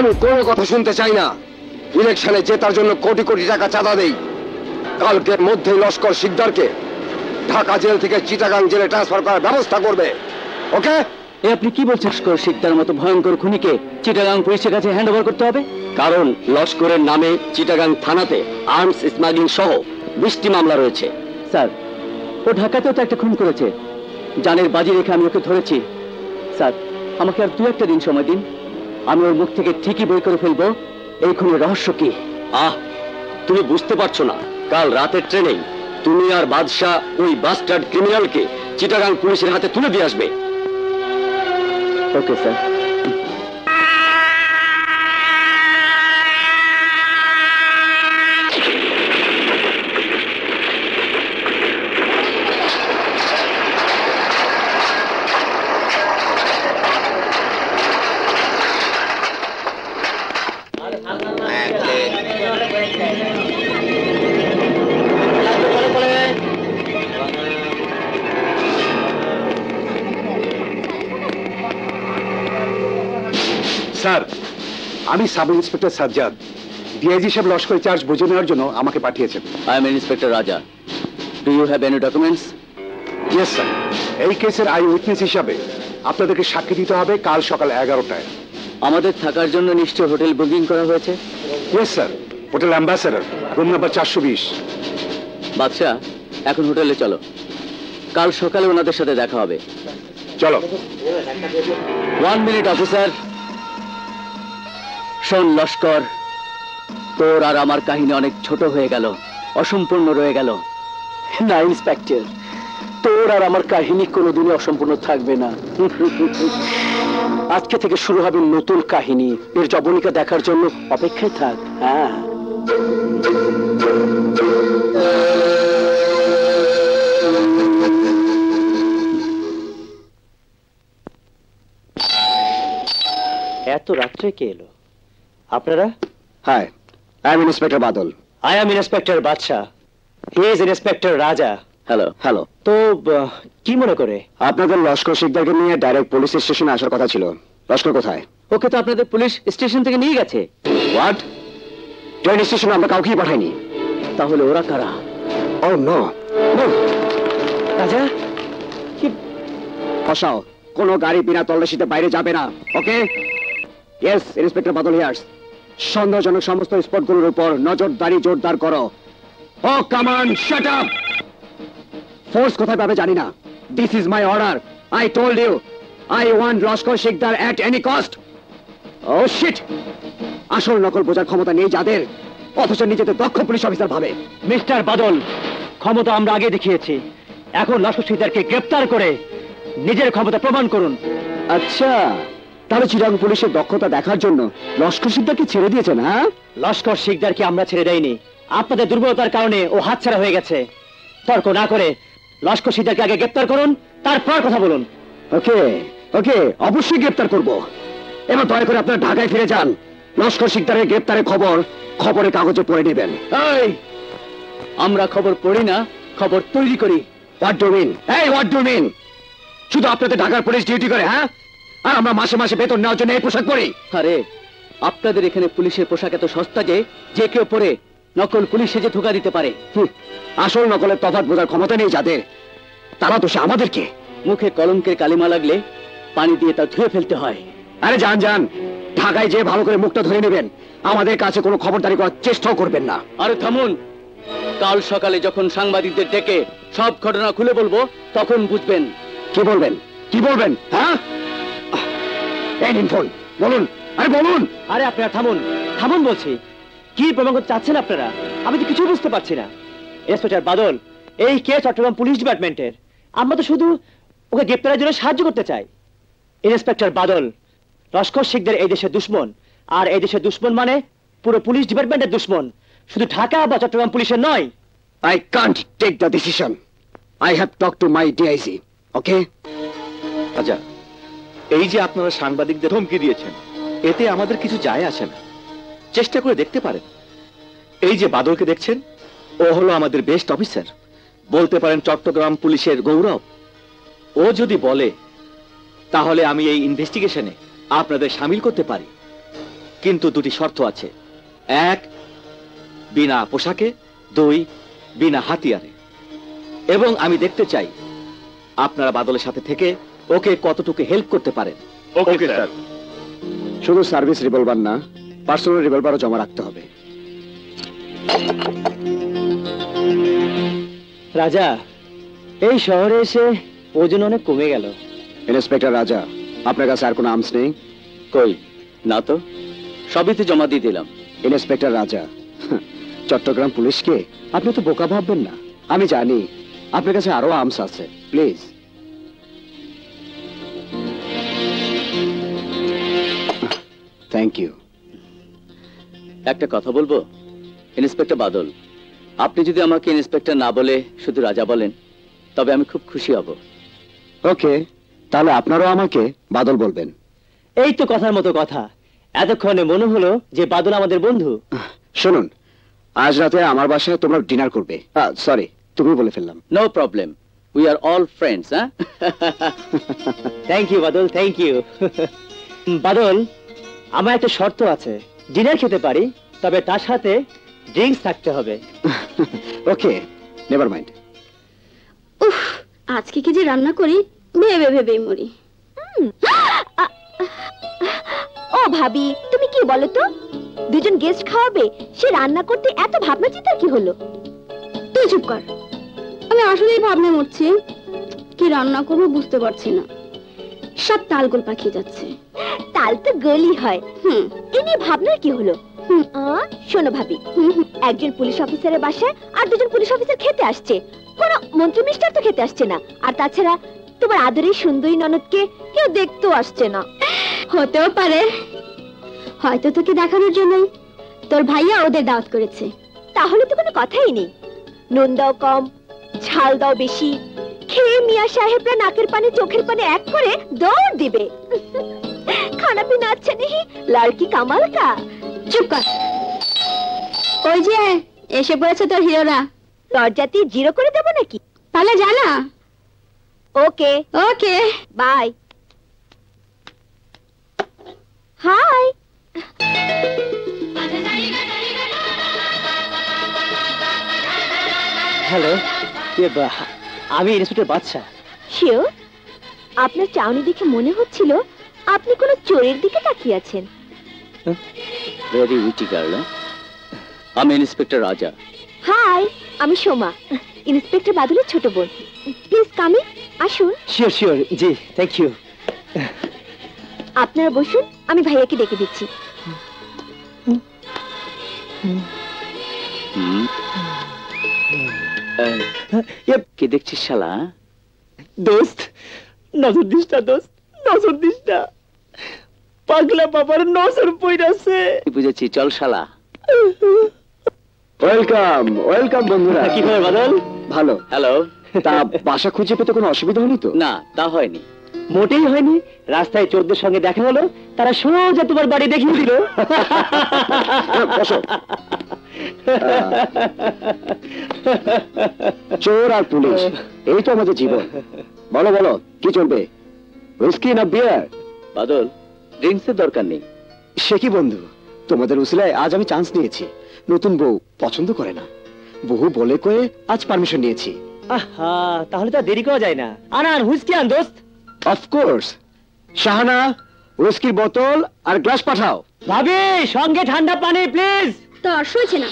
আমি কোনো কথা শুনতে চাই না। ইলেকশনে জেতার জন্য কোটি কোটি টাকা চাঁদা দেই। কালকের মধ্যেই লস্কর শিকদারকে ঢাকা জেল থেকে চিটাগাং জেলে ট্রান্সফার করার ব্যবস্থা করবে। ওকে? আপনি কি বলছেন? লস্কর শিকদার মতো ভয়ঙ্কর খুনিকে চিটাগাং পুলিশের কাছে হ্যান্ড ওভার করতে হবে? কারণ লস্করের নামে চিটাগাং থানাতে আর্মস স্মাগলিং সহ 20টি মামলা রয়েছে। স্যার, ও ঢাকাতেও তো একটা খুন করেছে। জানের বাজি রেখে আমি ওকে ধরেছি। স্যার, আমাকে আর 2-1 দিন সময় দিন, আমি ওর মুখ থেকে ঠিকই বই করে ফেলবো এই খুনের রহস্য কি। তুমি বুঝতে পারছো না? কাল রাতের ট্রেনেই তুমি আর বাদশাহ ওই বাস্টার্ড ক্রিমিনালকে চিটাগাং পুলিশের হাতে তুলে দিয়ে আসবে। Okay sir. স্যার, আমি সাব ইন্সপেক্টর সাজ্জাদ। ডিআইজি সাহেব লস্কর চার্জ বুঝে নেওয়ার জন্য আমাকে পাঠিয়েছেন। I am inspector Raja. Do you have any documents? Yes sir. এই কেসের আই উইটনেস হিসাবে আপনাদেরকে সাক্ষী দিতে হবে কাল সকাল 11টায়। আমাদের থাকার জন্য নিশ্চয় হোটেল বুকিং করা হয়েছে? Yes sir, hotel ambassador, room number 420। বাদশা, এখন হোটেলে চলো, কাল সকালে ওনাদের সাথে দেখা হবে। চলো। 1 মিনিট অফিসার। শোন লস্কর, তোর আর আমার কাহিনী অনেক ছোট হয়ে গেল, অসম্পূর্ণ রয়ে গেল। না ইন্সপেক্টর, তোর আর আমার কাহিনী কোনোদিনই অসম্পূর্ণ থাকবে না। আজকে থেকে শুরু হবে নতুন কাহিনী। এর জবনিকা দেখার জন্য অপেক্ষায় থাক। হ্যাঁ, এত রাত্রে কে এলো? আপনারা? Hi, I am inspector Badal. I am inspector Badshah. He is inspector Raja. Hello. Hello. তো কি মনে করে? আপনাদের লস্কর শিকদারকে নিয়ে ডাইরেক্ট পুলিশ স্টেশনে আসার কথা ছিল। লস্কর কোথায়? ওকে তো আপনাদের পুলিশ স্টেশন থেকে নিয়ে গেছে। হোয়াট? ট্রেন স্টেশনে আমরা কাউকেই পাঠাইনি। তাহলে ওরা কারা? ও নো নো। রাজা, কি ফসাও? কোনো গাড়ি বিনা তল্লাশিতে বাইরে যাবে না। Okay? Yes, inspector Badal here's. সন্দেহজনক সমস্ত স্পটগুলোর উপর নজরদারি জোরদার করো। Oh come on, shut up. Force কোথায় পাবে জানি না। This is my order. I told you, I want Laskar Sikdar at any cost. Oh shit! আসল নকল বোঝার ক্ষমতা নেই যাদের, অথচ নিজেদের দক্ষ পুলিশ অফিসার ভাবে। মিস্টার বাদল, ক্ষমতা আমরা আগে দেখিয়েছি। এখন লস্কর শিকদারকে গ্রেফতার করে নিজের ক্ষমতা প্রমাণ করুন। আচ্ছা, তাহলে চিটাগাং পুলিশের দক্ষতা দেখার জন্য লস্কর শিকদারকে ছেড়ে দিয়েছেন? হ্যাঁ, লস্কর শিকদারকে আমরা ছেড়ে দেইনি। আপনাদের দুর্বলতার কারণে ও হাতছাড়া হয়ে গেছে। তর্ক না করে লস্কর শিকদারকে আগে গ্রেফতার করুন, তারপর কথা বলুন। ওকে ওকে, অবশ্যই গ্রেফতার করব। এবার দয়া করে আপনারা ঢাকায় ফিরে যান। লস্কর শিকদারের গ্রেফতারের খবর খবরের কাগজে পড়ে নেবেন। এই, আমরা খবর পড়ি না, খবর তৈরি করি। What do mean? এই, হোয়াট ডু মিন? শুধু আপনাদের ঢাকার পুলিশ ডিউটি করে, হ্যাঁ? আর আমরা মাসে মাসে বেতন নেওয়ার জন্য এই পোশাক পরি। আরে, আপনাদের এখানে পুলিশের পোশাক এত সস্তা যে কেউ পরে নকল পুলিশ সেজে ধোকা দিতে পারে। আসল নকলের তফাৎ বোঝার ক্ষমতা নেই যাদের, তারা তো সে আমাদেরকে। মুখে কলঙ্কের কালিমা লাগলে পানি দিয়ে তা ধুয়ে ফেলতে হয়। আরে যান যান, ঢাকায় যে ভালো করে মুখটা ধরে নেবেন। আমাদের কাছে কোনো খবরদারি করার চেষ্টাও করবেন না। আরে থামুন, কাল সকালে যখন সাংবাদিকদের ডেকে সব ঘটনা খুলে বলবো তখন বুঝবেন। কি বলবেন? কি বলবেন? হ্যাঁ, এই নিন ফোন, বলুন। আরে বলুন। আরে আপনারা থামুন, থামুন বলছি। কি প্রমাণ করতে চাচ্ছেন আপনারা? আমি তো কিছুই বুঝতে পারছি না। ইন্সপেক্টর বাদল, এই কেস চট্টগ্রাম পুলিশ ডিপার্টমেন্টের। আমরা তো শুধু ওকে গ্রেপ্তারের জন্য সাহায্য করতে চাই। ইন্সপেক্টর বাদল, লস্কর শিকদার এই দেশের দুশ্মন, আর এই দেশের দুশ্মন মানে পুরো পুলিশ ডিপার্টমেন্টের দুশ্মন, শুধু ঢাকা বা চট্টগ্রাম পুলিশের নয়। I can't take the decision. I have talk to my DIG. Okay? আচ্ছা, এই যে আপনারা সাংবাদিকদের ধমকি দিয়েছেন, এতে আমাদের কিছু যায় আসে না। চেষ্টা করে দেখতে পারেন। এই যে বাদলকে দেখছেন, ও হলো আমাদের বেস্ট অফিসার, বলতে পারেন চট্টগ্রাম পুলিশের গৌরব। ও যদি বলে তাহলে আমি এই ইনভেস্টিগেশনে আপনাদের সামিল করতে পারি। কিন্তু দুটি শর্ত আছে। এক, বিনা পোশাকে। দুই, বিনা হাতিয়ারে। এবং আমি দেখতে চাই আপনারা বাদলের সাথে থেকে ওকে কতটুকু হেল্প করতে পারেন। Okay sir. শুধু সার্ভিস রিভলভার না, পার্সোনাল রিভলভারও জমা রাখতে হবে। রাজা, এই শহরে এসে ওজন অনেক কমে গেল। ইন্সপেক্টর রাজা, আপনার কাছে আর কোনো আর্মস নেই? কই না তো, সবই তো জমা দিয়ে দিলাম। ইন্সপেক্টর রাজা, চট্টগ্রাম পুলিশকে আপনি তো বোকা ভাববেন না। আমি জানি আপনার কাছে আরো আর্মস আছে। প্লিজ। Thank you. একটা কথা বলবো ইন্সপেক্টর বাদল, আপনি যদি আমাকে ইন্সপেক্টর না বলে শুধু রাজা বলেন তবে আমি খুব খুশি হব। ওকে, তাহলে আপনারাও আমাকে বাদল বলবেন। এই তো কথার মতো কথা। এতক্ষণে মনে হলো যে বাদল আমাদের বন্ধু। শুনুন, আজ রাতে আমার বাসায় তোমরা ডিনার করবে। সরি, তুমি বলে ফেললাম। No problem, we are all friends. হ্যাঁ, thank you Badal, thank you. Badal, আমার একটা শর্ত আছে। ডিনার খেতে পারি, তবে তার সাথে ড্রিঙ্কস থাকতে হবে। ওকে, নেভার মাইন্ড। উফ, আজকে কি যে রান্না করি ভেবে ভেবেই মরি। ও ভাবি, তুমি কি বলো তো? দুজন গেস্ট খাওয়াবে, সে রান্না করতে এত ভাবনা চিন্তা কি হলো? তুই চুপ কর। আমি আসলেই ভাবনা মরছি, কি রান্না করবো বুঝতে পারছি না। সব তালগোল পাকিয়ে যাচ্ছে। তাল তো গলি হয়। এ নিয়ে ভাবনার কি হলো? শোনো ভাবি, একজন পুলিশ অফিসারের বাসায় আর দুজন পুলিশ অফিসার খেতে আসছে। কোন মন্ত্রী মিস্টার তো খেতে আসছে না। আর তাছাড়া তোমার আদরের সুন্দরী ননদকে কেউ দেখতেও আসছে না। হতেও পারে হয়তো তোকে দেখানোর জন্যই তোর ভাইয়া ওদের দাওয়াত করেছে। তাহলে তো কোনো কথাই নেই। নুন দাও কম, ঝাল দাও বেশি, খেয়ে মিয়া সাহেবরা নাকের পানি চোখের পানি এক করে দৌড় দিবে। খানা পিনা আচ্ছা নেই, লড়কি কামাল কা। চুপ কর। ওই যে এসে পড়েছে তোর হিরোরা। লজ্জাতি জিরো করে দেবো নাকি? তাহলে জানা। ওকে ওকে, বাই। হাই। হ্যালো, আমি ইন্সপেক্টর বাদশা। শিওর? আপনার চাউনি দেখে মনে হচ্ছিল আপনি কোনো চোরের দিকে তাকিয়ে আছেন। Very witty girl. আমি ইন্সপেক্টর রাজা। হাই, আমি সোমা, ইন্সপেক্টর বাদলের ছোট বোন। প্লিজ কামি, আসুন। শিওর শিওর, জি থ্যাংক ইউ। আপনারা বসুন, আমি ভাইয়াকে ডেকে দিচ্ছি। কি দেখছিস শালা? দোস্ত, নজর দিস না দোস্ত, নজর দিস না। পাগলা বাবার নজর পড়াছে। বুঝেছি, চল শালা। ওয়েলকাম ওয়েলকাম বন্ধুরা। কি খবর বাদল? ভালো। হ্যালো। তা বাসা খুঁজে পেতে কোনো অসুবিধা হয়নি তো? না, তা হয়নি। মোটেই হয়নি। রাস্তায় চোরদের সঙ্গে দেখা হলো, তারা সোজা তোমার বাড়ি দেখিয়ে দিল। চোর আর পুলিশ, এই তো আমাদের জীবন। বলো বলো, কি চলবে? হুইস্কি না বিয়ার? বাদল, ড্রিঙ্কসের দরকার নেই। সে কি বন্ধু, তোমাদের উসিলায় আজ আমি চান্স নিয়েছি। নতুন বউ পছন্দ করে না, বহু বলে কয়ে আজ পারমিশন নিয়েছি। আহা, তাহলে তো দেরি করা যায় না। আনান হুইস্কি আন দোস্ত। অফকোর্স। শাহানা, হুইস্কির বোতল আর গ্লাস পাঠাও। ভাবি, সঙ্গে ঠান্ডা পানি প্লিজ। তো শুয়েছে না,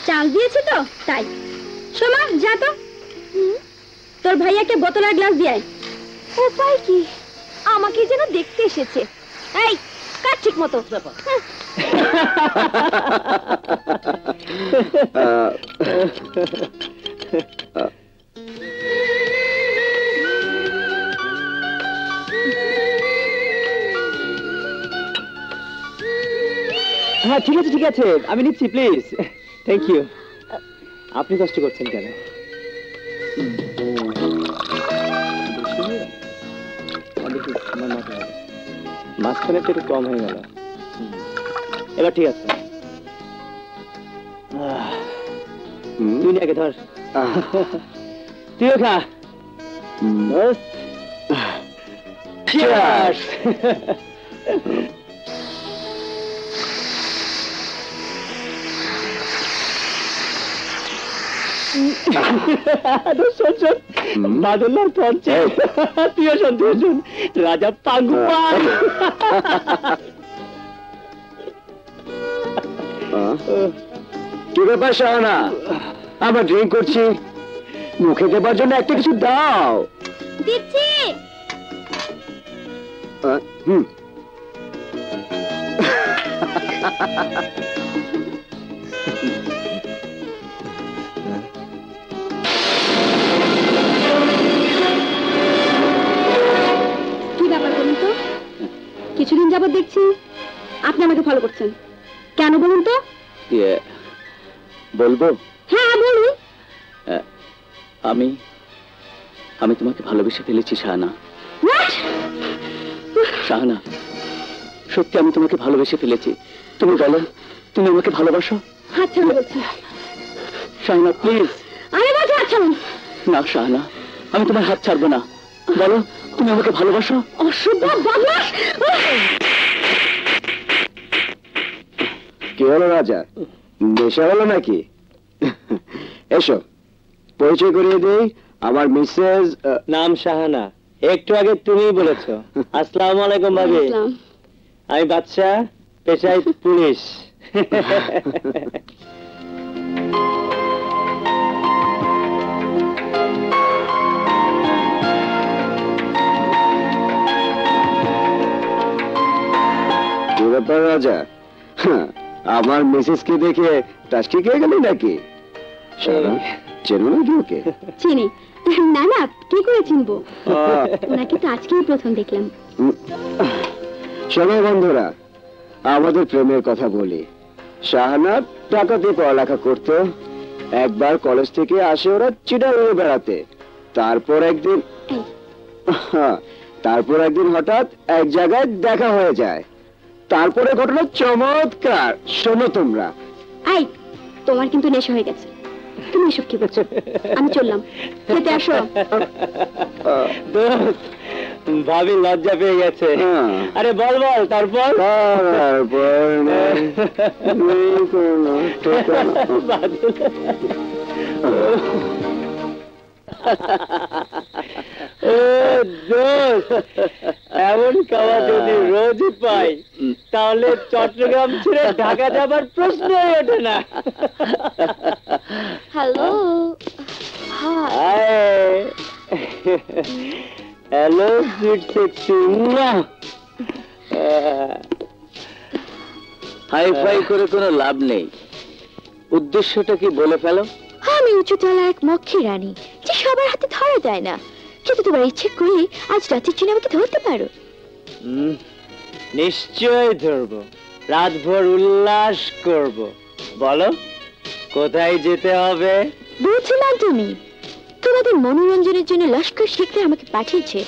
চাল দিয়েছে তো তাই। সোমা, যা তো, তোর ভাইয়াকে বোতল আর গ্লাস দিয়ে আয়। উপায় কি, আমাকে যেন দেখতে এসেছে। এই কাট ঠিক মতো। হ্যাঁ ঠিক আছে ঠিক আছে, আমি নিচ্ছি প্লিজ। Thank you. আপনি কষ্ট করছেন কেন? মাঝখানে একটু কম হয়ে গেল, এবার ঠিক আছে। তুই আগে ধর, তুইও খা। Cheers! বাদলার পঞ্চায়েত তুই শোন রাজা পাঙ্গু পাই। কি ব্যাপার শাহানা, আমরা ড্রিঙ্ক করছি, মুখে দেবার জন্য একটা কিছু দাও। দিচ্ছি। হুম। কি ব্যাপার বলুন তো? কিছুদিন যাবত দেখছি আপনি আমাকে ফলো করছেন, কেন বলুন তো? বলবো? হ্যাঁ বলুন। আমি আমি তোমাকে ভালোবেসে ফেলেছি শাহানা। শাহানা, সত্যি আমি তোমাকে ভালোবেসে ফেলেছি। তুমি বলো, তুমি আমাকে ভালোবাসো? হাত ছাড়ুন বলছি। শাহানা প্লিজ। আমি বলছি হাত ছাড়ুন। না শাহানা, আমি তোমার হাত ছাড়বো না। বলো তুমি আমাকে ভালোবাসো? অসভ্য বদমাশ। কি হলো রাজা, নেশা হলো নাকি? এসো পরিচয় করিয়ে দেই, আমার মিসেস। নাম শাহানা, একটু আগে তুমিই বলেছো। আসসালামু আলাইকুম ভাবি। আমি বাদশা, পেশায় পুলিশ। কি ব্যাপার রাজা, আমার মিসেসকে দেখে টাস্কি খেয়ে গেলি নাকি? চেনো নাকি ওকে? চিনি না। না কি করে চিনবো, ওনাকে তো আজকেই প্রথম দেখলাম। শোনো বন্ধুরা, আমাদের প্রেমের কথা বলি। শাহানা টাকা দিয়ে পড়ালেখা করতো, একবার কলেজ থেকে আসে ওরা চিটাগাং বেড়াতে। তারপর একদিন হঠাৎ এক জায়গায় দেখা হয়ে যায়। তারপরে ঘটনা চমৎকার, শোনো তোমরা। আই, তোমার কিন্তু নেশা হয়ে গেছে, তুমি এসব কি বলছো? আমি চললাম, খেতে আসো। ভাবি লজ্জা পেয়ে গেছে। আরে বল বল তারপর। এমন খাওয়া যদি রোজই পাই তাহলে চট্টগ্রাম ছেড়ে ঢাকা যাবার প্রশ্নই ওঠে না। Hello hello sweet sexy. Hi fi করে কোনো লাভ নেই, উদ্দেশ্যটা কি বলে ফেলো। আমি উঁচুতলা এক মক্ষী রানী, যে সবার হাতে ধরা যায় না, কিন্তু তোমার ইচ্ছে করলে আজ রাতের জন্য আমাকে ধরতে পারো। নিশ্চয় ধরবো, রাতভর উল্লাস করব। বলো কোথায় যেতে হবে? বুঝলাম তুমি তোমাদের মনোরঞ্জনের জন্য লস্কর শিখতে আমাকে পাঠিয়েছে।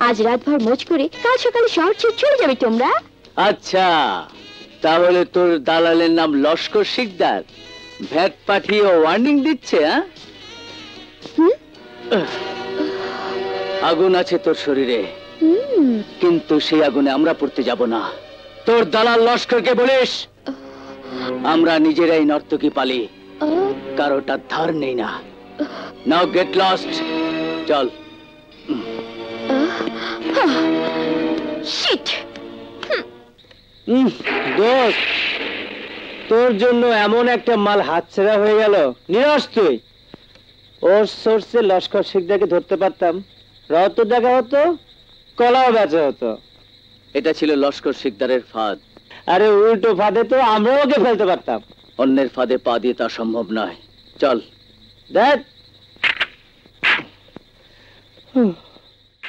আজ রাতভর মোজ করে কাল সকালে শহর ছেড়ে চলে যাবে তোমরা। আচ্ছা, তাহলে তোর দালালের নাম লস্কর শিকদার ভ্যাট পাঠিয়ে ওয়ার্নিং দিচ্ছে? আগুন আছে তোর শরীরে, কিন্তু সেই আগুনে আমরা পড়তে যাব না। তোর দালাল লস্করকে বলিস আমরা নিজেরাই নর্তকী পালি, কারোটার ধার নেই না। নাও গেট লস্ট, চল। শিট! দোস্ত, তোর জন্য এমন একটা মাল হাতছাড়া হয়ে গেল। নিরস তুই। ওর সোর্সে লস্কর শিকদারকে ধরতে পারতাম, রত দেখা হতো, কলাও বেচা হতো। এটা ছিল লস্কর শিকদারের ফাঁদ। আরে উল্টো ফাঁদে তো আমরা ওকে ফেলতে পারতাম। অন্যের ফাঁদে পা দিয়ে তা সম্ভব নয়। চল দেখ।